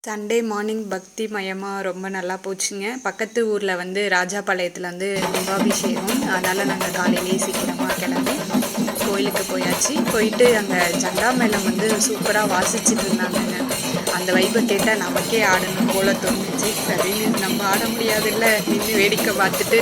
Sunday morning பக்தி மயமாக ரொம்ப நல்லா போச்சுங்க. பக்கத்து ஊரில் வந்து ராஜாபாளையத்தில் வந்து கும்பாபிஷேகம். அதனால் நாங்கள் காலையிலேயே சீக்கிரமாக கிளம்பி கோயிலுக்கு போயாச்சு. போயிட்டு அங்கே ஜண்டா மேளம் வந்து சூப்பராக வாசிச்சுட்டு இருந்தாங்கங்க. அந்த வைப்பை கேட்டால் நமக்கே ஆடணும் போல தோணுச்சு. சரின்னு நம்ம ஆட முடியாதுல்ல, நின்று வேடிக்கை பார்த்துட்டு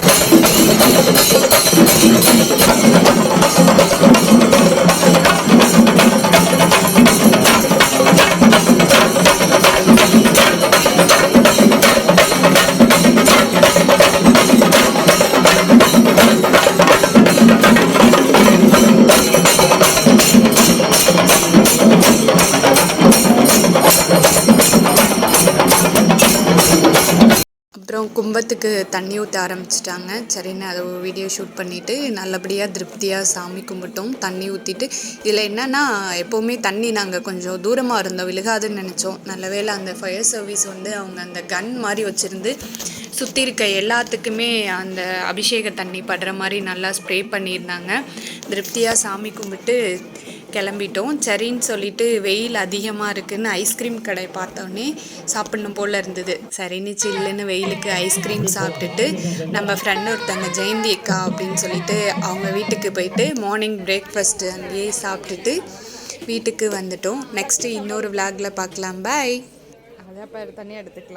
அப்புறம் கும்பத்துக்கு தண்ணி ஊற்ற ஆரம்பிச்சிட்டாங்க. சரின்னு அதை வீடியோ ஷூட் பண்ணிவிட்டு நல்லபடியாக திருப்தியாக சாமி கும்பிட்டோம். தண்ணி ஊற்றிட்டு இதில் என்னென்னா, எப்போவுமே தண்ணி நாங்கள் கொஞ்சம் தூரமாக இருந்தோம், விழுகாதுன்னு நினச்சோம். நல்ல வேளை அந்த ஃபயர் சர்வீஸ் வந்து அவங்க அந்த கன் மாதிரி வச்சுருந்து சுற்றி இருக்க எல்லாத்துக்குமே அந்த அபிஷேக தண்ணி படுற மாதிரி நல்லா ஸ்ப்ரே பண்ணியிருந்தாங்க. திருப்தியாக சாமி கும்பிட்டு கிளம்பிட்டோம். சரின்னு சொல்லிட்டு வெயில் அதிகமாக இருக்குதுன்னு ஐஸ்கிரீம் கடை பார்த்தோன்னே சாப்பிட்ணும் போல் இருந்தது. சரின்னு சில்லுன்னு வெயிலுக்கு ஐஸ்கிரீம் சாப்பிட்டுட்டு நம்ம ஃப்ரெண்டு ஒருத்தங்க ஜெயந்தி அக்கா அப்படின்னு சொல்லிட்டு அவங்க வீட்டுக்கு போயிட்டு மார்னிங் பிரேக்ஃபாஸ்ட்டு அங்கேயே சாப்பிட்டுட்டு வீட்டுக்கு வந்துட்டோம். நெக்ஸ்ட்டு இன்னொரு விளாகில் பார்க்கலாம். பாய். அதான் தனியாக எடுத்துக்கலாம்.